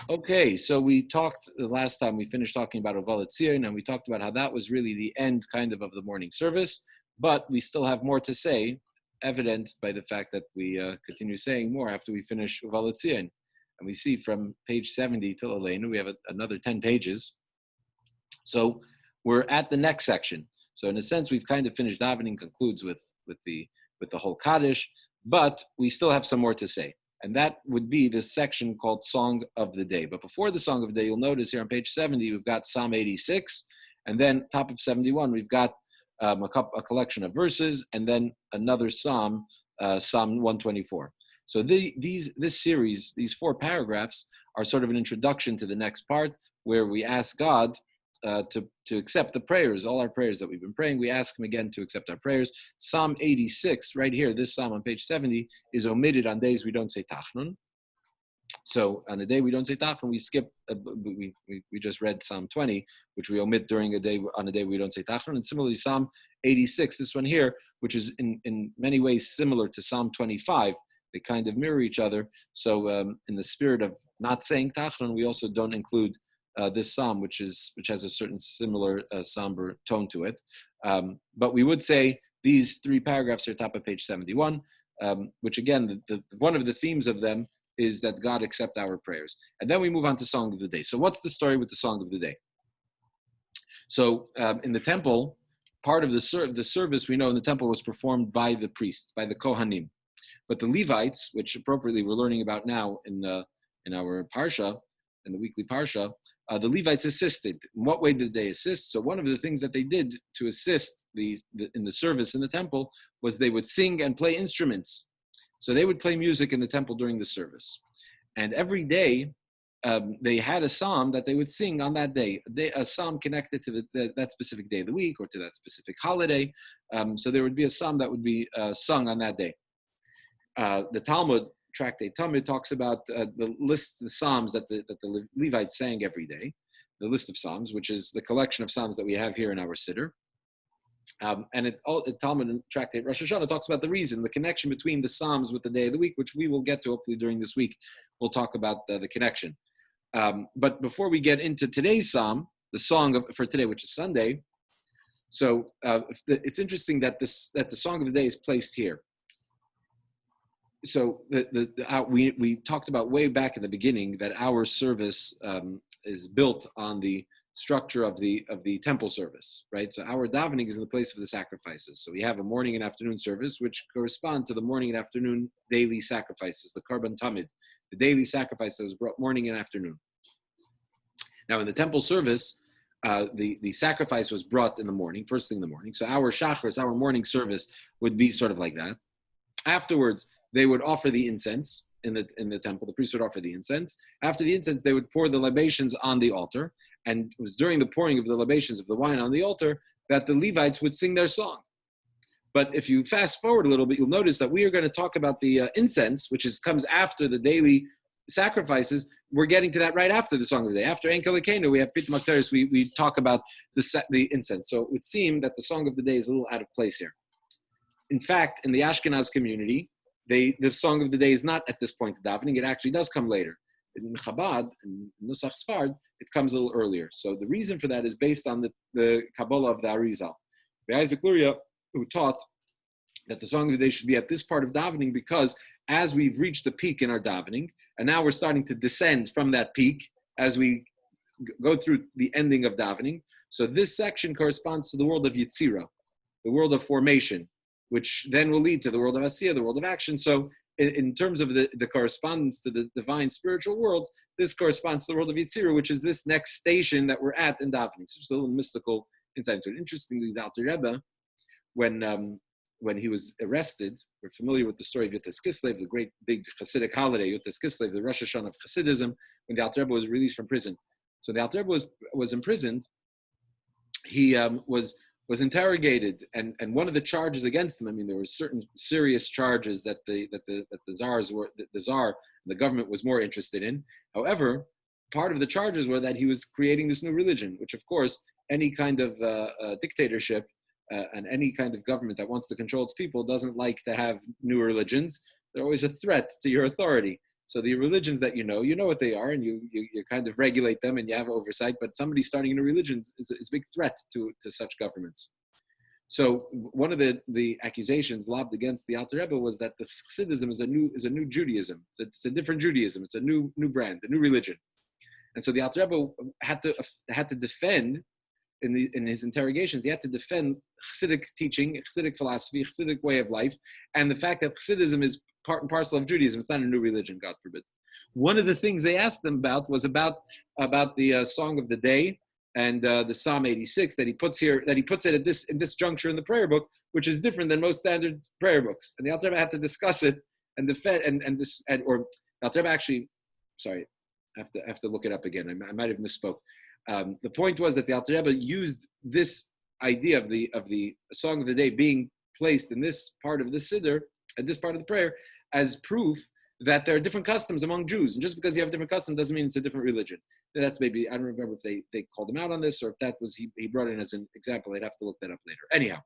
Okay, so we talked the last time we finished talking about Ovalat Zion, and we talked about how that was really the end kind of the morning service, but we still have more to say, evidenced by the fact that we continue saying more after we finish Ovalat Zion. And we see from page 70 till Elena, we have another 10 pages. So we're at the next section. So in a sense, we've kind of finished davening, concludes with the whole Kaddish, but we still have some more to say. And that would be the section called Song of the Day. But before the Song of the Day, you'll notice here on page 70, we've got Psalm 86, and then top of 71, we've got a collection of verses, and then another Psalm, Psalm 124. So this series, these four paragraphs, are sort of an introduction to the next part, where we ask God to accept the prayers, all our prayers that we've been praying. We ask him again to accept our prayers. Psalm 86, right here, this psalm on page 70, is omitted on days we don't say Tachnun. So on a day we don't say Tachnun, we skip, we just read Psalm 20, which we omit during a day, on a day we don't say Tachnun. And similarly, Psalm 86, this one here, which is in many ways similar to Psalm 25, they kind of mirror each other. So in the spirit of not saying Tachnun, we also don't include this psalm, which has a certain similar somber tone to it. But we would say these three paragraphs are top of page 71, which again, one of the themes of them is that God accept our prayers. And then we move on to Song of the Day. So what's the story with the Song of the Day? So in the temple, part of the service we know in the temple was performed by the priests, by the Kohanim. But the Levites, which appropriately we're learning about now in our Parsha, in the weekly Parsha, the Levites assisted. In what way did they assist? So one of the things that they did to assist in the service in the temple was they would sing and play instruments. So they would play music in the temple during the service. And every day, they had a psalm that they would sing on that day, a psalm connected to that specific day of the week or to that specific holiday. So there would be a psalm that would be sung on that day. The Talmud, Tractate Talmud, talks about the lists, the psalms that the Levites sang every day, the list of psalms, which is the collection of psalms that we have here in our siddur. And Talmud and Tractate Rosh Hashanah talks about the reason, the connection between the psalms with the day of the week, which we will get to hopefully during this week. We'll talk about the connection. But before we get into today's psalm, the song for today, which is Sunday, so it's interesting that the song of the day is placed here. So we talked about way back in the beginning that our service is built on the structure of the temple service, right? So our davening is in the place of the sacrifices. So we have a morning and afternoon service, which correspond to the morning and afternoon daily sacrifices, the Karban Tamid, the daily sacrifice that was brought morning and afternoon. Now in the temple service, the sacrifice was brought in the morning, first thing in the morning. So our shachris, our morning service, would be sort of like that. Afterwards, they would offer the incense in the temple. The priest would offer the incense. After the incense, they would pour the libations on the altar. And it was during the pouring of the libations of the wine on the altar that the Levites would sing their song. But if you fast forward a little bit, you'll notice that we are going to talk about the incense, which comes after the daily sacrifices. We're getting to that right after the Song of the Day. After Enkel Elokeinu, we have Pitum Hakteris, we talk about the incense. So it would seem that the Song of the Day is a little out of place here. In fact, in the Ashkenaz community, the Song of the Day is not at this point of davening. It actually does come later. In Chabad, in Nusach Sfard, it comes a little earlier. So the reason for that is based on the Kabbalah of the Arizal. The Isaac Luria, who taught that the Song of the Day should be at this part of davening because as we've reached the peak in our davening, and now we're starting to descend from that peak as we go through the ending of davening. So this section corresponds to the world of Yetzirah, the world of formation, which then will lead to the world of Asiyah, the world of action. So in terms of the correspondence to the divine spiritual worlds, this corresponds to the world of Yetzirah, which is this next station that we're at in davening. So just a little mystical insight into it. Interestingly, the Alter Rebbe, when he was arrested, we're familiar with the story of Yutas Kislev, the great big Hasidic holiday, Yutas Kislev, the Rosh Hashanah of Hasidism, when the Alter Rebbe was released from prison. So the Alter Rebbe was imprisoned. He was interrogated, and one of the charges against him, I mean, there were certain serious charges that the Tsar and the government was more interested in. However, part of the charges were that he was creating this new religion, which of course any kind of dictatorship and any kind of government that wants to control its people doesn't like to have new religions. They're always a threat to your authority. So the religions that you know what they are, and you kind of regulate them, and you have oversight. But somebody starting a new religion is a big threat to such governments. So one of the accusations lobbed against the Alter Rebbe was that the Chassidism is a new Judaism. It's a different Judaism. It's a new brand, a new religion. And so the Alter Rebbe had to defend in his interrogations. He had to defend Chassidic teaching, Chassidic philosophy, Chassidic way of life, and the fact that Chassidism is part and parcel of Judaism. It's not a new religion, God forbid. One of the things they asked them about was about the Song of the Day and the Psalm 86 that he puts here, that he puts it at in this juncture in the prayer book, which is different than most standard prayer books. And the Alter Rebbe had to discuss it and defend or the Alter Rebbe actually, sorry, I have to look it up again. I might have misspoke. The point was that the Alter Rebbe used this idea of the Song of the Day being placed in this part of the Siddur, at this part of the prayer, as proof that there are different customs among Jews. And just because you have different customs doesn't mean it's a different religion. That's maybe, I don't remember if they called him out on this or if that was, he brought it in as an example. I'd have to look that up later. Anyhow,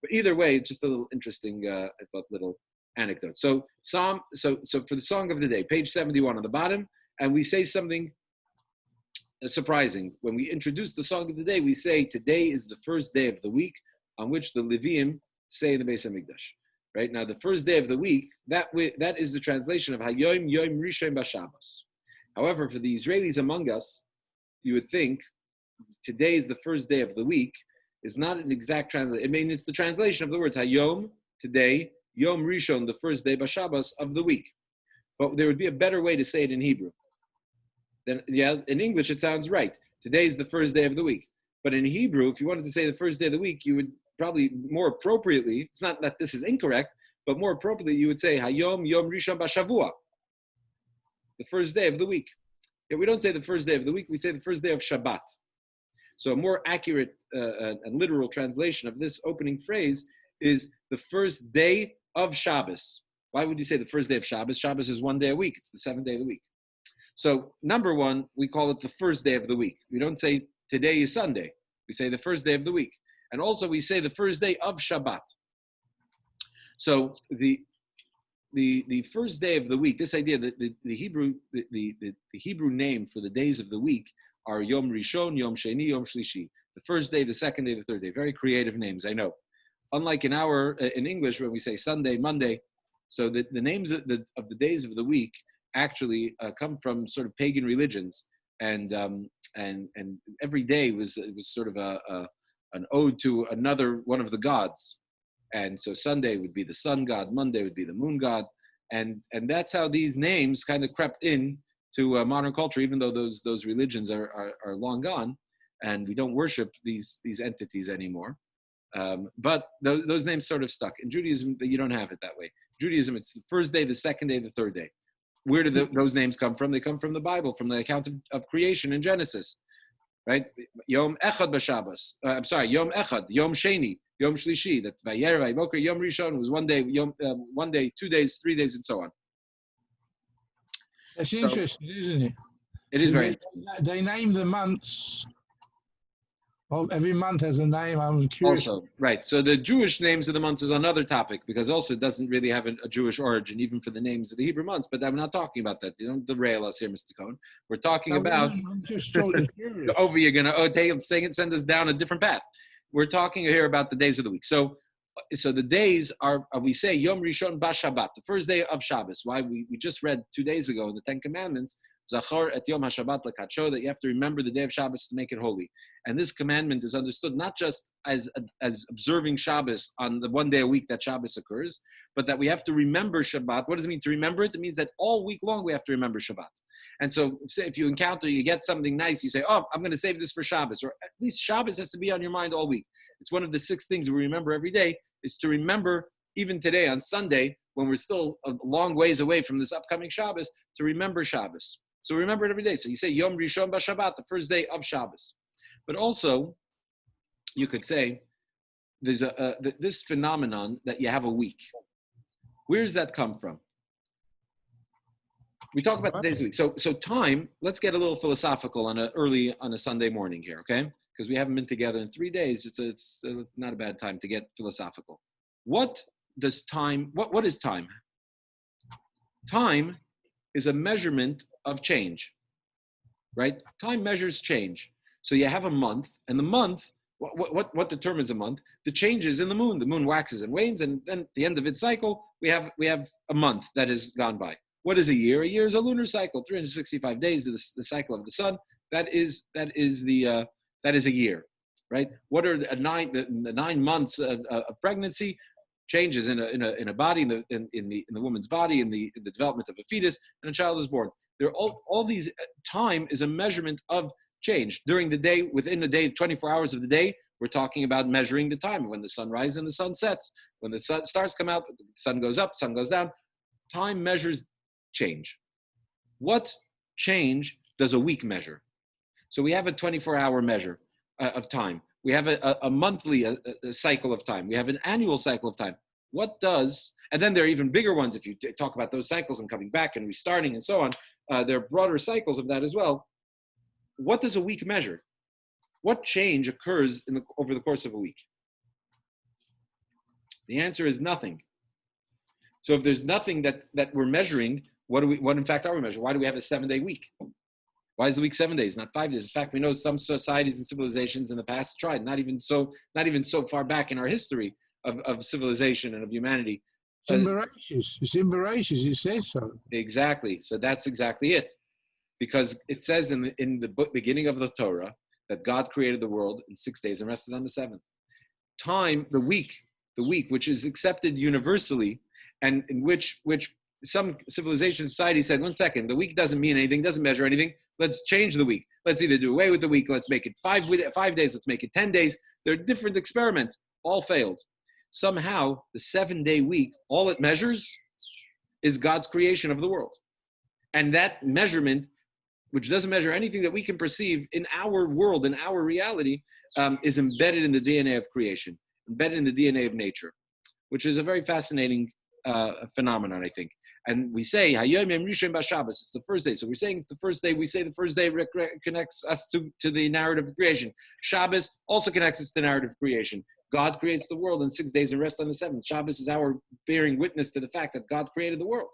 but either way, it's just a little interesting, I thought, little anecdote. So for the Song of the Day, page 71 on the bottom, and we say something surprising. When we introduce the Song of the Day, we say, today is the first day of the week on which the Leviim say in the Beis HaMikdash. Right now, the first day of the week, that is the translation of Hayom Yom Rishon Bashabbos. However, for the Israelis among us, you would think today is the first day of the week is not an exact translation. I mean, it's the translation of the words Hayom, today, Yom Rishon, the first day Bashabbos of the week. But there would be a better way to say it in Hebrew. Then, yeah, in English it sounds right. Today is the first day of the week. But in Hebrew, if you wanted to say the first day of the week, you would probably more appropriately, it's not that this is incorrect, but more appropriately, you would say Hayom Yom Rishon Bashavua, the first day of the week. Yet we don't say the first day of the week, we say the first day of Shabbat. So a more accurate and literal translation of this opening phrase is the first day of Shabbos. Why would you say the first day of Shabbos? Shabbos is one day a week. It's the seventh day of the week. So number one, we call it the first day of the week. We don't say today is Sunday. We say the first day of the week. And also we say the first day of Shabbat. So the first day of the week, this idea that the Hebrew name for the days of the week are Yom Rishon, Yom Sheni, Yom Shlishi. The first day, the second day, the third day. Very creative names, I know. Unlike in English when we say Sunday, Monday, so the names of the days of the week actually come from sort of pagan religions, and every day was sort of an ode to another one of the gods. And so Sunday would be the sun god, Monday would be the moon god, and that's how these names kind of crept in to modern culture, even though those religions are long gone, and we don't worship these entities anymore. But those names sort of stuck. In Judaism, you don't have it that way. Judaism, it's the first day, the second day, the third day. Where do those names come from? They come from the Bible, from the account of creation in Genesis, right? Yom Echad b'Shabbos. Yom Echad, Yom Sheni, Yom Shlishi. That Vayer, Vayiboker, Yom Rishon was one day, 2 days, 3 days, and so on. That's interesting, isn't it? It is very interesting. They name the months. Well, every month has a name. I'm curious. Also, right. So the Jewish names of the months is another topic, because also it doesn't really have a Jewish origin, even for the names of the Hebrew months. But I'm not talking about that. You don't derail us here, Mr. Cohen. We're talking about. I'm just totally curious. Over, you're gonna send us down a different path. We're talking here about the days of the week. So the days are, we say Yom Rishon Bashabbat, the first day of Shabbos. Why we just read 2 days ago in the Ten Commandments, Zachor et Yom HaShabbat lekadsho, that you have to remember the day of Shabbos to make it holy. And this commandment is understood not just as observing Shabbos on the 1 day a week that Shabbos occurs, but that we have to remember Shabbat. What does it mean to remember it? It means that all week long we have to remember Shabbat. And so say if you get something nice, you say, oh, I'm going to save this for Shabbos, or at least Shabbos has to be on your mind all week. It's one of the 6 things we remember every day, is to remember, even today on Sunday, when we're still a long ways away from this upcoming Shabbos, to remember Shabbos. So remember it every day. So you say Yom Rishon Bashabbat, the first day of Shabbos. But also, you could say, there's this phenomenon that you have a week. Where does that come from? We talk about the days of the week. So time, let's get a little philosophical on a Sunday morning here, okay? Because we haven't been together in 3 days. It's not a bad time to get philosophical. What is time? Time is a measurement of change, right? Time measures change. So you have a month, and the month, what determines a month? The changes in the moon. The moon waxes and wanes, and then at the end of its cycle, we have a month that has gone by. What is a year? A year is a lunar cycle, 365 days of the cycle of the sun. That is a year, right? What are the 9 months of pregnancy? Changes in a body, in the woman's body, in the development of a fetus, and a child is born. There are all these. Time is a measurement of change during the day. Within the day, 24 hours of the day, we're talking about measuring the time when the sun rises and the sun sets, when the stars come out, the sun goes up, sun goes down. Time measures change. What change does a week measure? So we have a 24-hour measure of time. We have a monthly a cycle of time. We have an annual cycle of time. And then there are even bigger ones if you talk about those cycles and coming back and restarting and so on. There are broader cycles of that as well. What does a week measure? What change occurs over the course of a week? The answer is nothing. So if there's nothing that we're measuring, what in fact are we measuring? Why do we have a 7-day week? Why is the week 7 days, not 5 days? In fact, we know some societies and civilizations in the past tried, not even so far back in our history of civilization and of humanity. It's in Bereshit, it says so. Exactly. So that's exactly it. Because it says in the beginning of the Torah that God created the world in 6 days and rested on the seventh. Time, the week, which is accepted universally, and in which some civilization society said, 1 second, the week doesn't mean anything, doesn't measure anything. Let's change the week. Let's either do away with the week. Let's make it 5 days. Let's make it 10 days. There are different experiments. All failed. Somehow, the 7-day week, all it measures is God's creation of the world. And that measurement, which doesn't measure anything that we can perceive in our world, in our reality, is embedded in the DNA of creation, embedded in the DNA of nature, which is a very fascinating phenomenon, I think. And we say, Hayom Yom Rishon B'Shabbos, it's the first day. So we're saying it's the first day. We say the first day connects us to the narrative of creation. Shabbos also connects us to the narrative of creation. God creates the world in 6 days and rests on the seventh. Shabbos is our bearing witness to the fact that God created the world.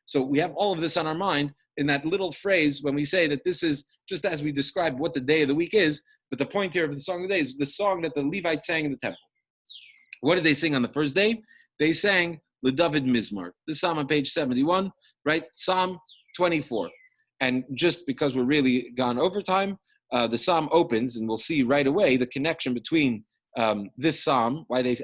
So we have all of this on our mind in that little phrase when we say that this is just as we describe what the day of the week is, but the point here of the song of the day is the song that the Levites sang in the temple. What did they sing on the first day? They sang the David Mizmor, the Psalm on page 71, right? Psalm 24. And just because we're really gone over time, the Psalm opens, and we'll see right away the connection between this Psalm, why they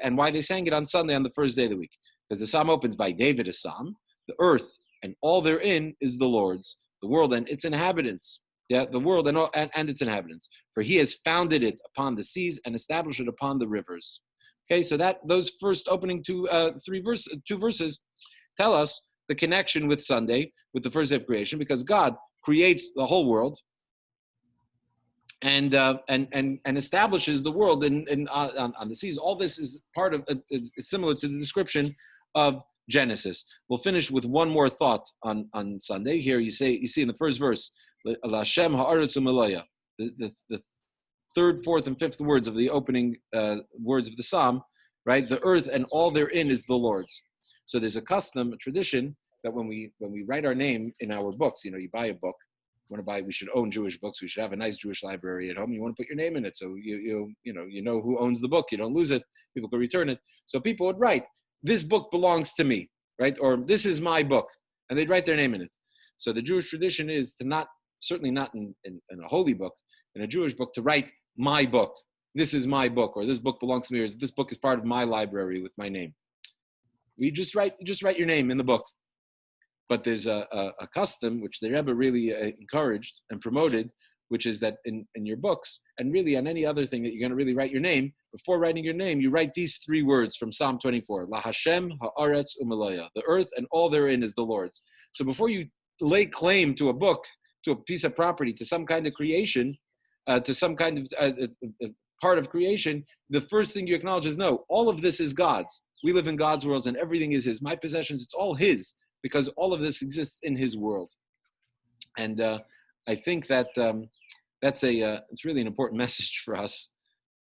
sang it on Sunday on the first day of the week. Because the Psalm opens by David, a Psalm, the earth and all therein is the Lord's, the world and its inhabitants. Yeah, the world and its inhabitants. For he has founded it upon the seas and established it upon the rivers. Okay, so those first opening two verses tell us the connection with Sunday, with the first day of creation, because God creates the whole world and establishes the world on the seas. All this is part of is similar to the description of Genesis. We'll finish with one more thought on Sunday. Here you see in the first verse, L'Hashem ha'aretz u'meloya, the third, fourth, and fifth words of the opening words of the Psalm, right? The earth and all therein is the Lord's. So there's a custom, a tradition that when we write our name in our books, you buy a book. We should own Jewish books. We should have a nice Jewish library at home. You want to put your name in it, so you know who owns the book. You don't lose it. People can return it. So people would write, "This book belongs to me," right? Or "This is my book," and they'd write their name in it. So the Jewish tradition is to certainly not in a holy book, in a Jewish book, to write "my book." This is my book, or this book belongs to me, or this book is part of my library with my name. We just write your name in the book. But there's a custom which the Rebbe really encouraged and promoted, which is that in your books, and really on any other thing that you're going to really write your name, before writing your name, you write these 3 words from Psalm 24, L'Hashem ha'aretz u'meloya, the earth and all therein is the Lord's. So before you lay claim to a book, to a piece of property, to some kind of creation, to some kind of part of creation, the first thing you acknowledge is, no, all of this is God's. We live in God's world and everything is His. My possessions, it's all His, because all of this exists in His world. And I think that it's really an important message for us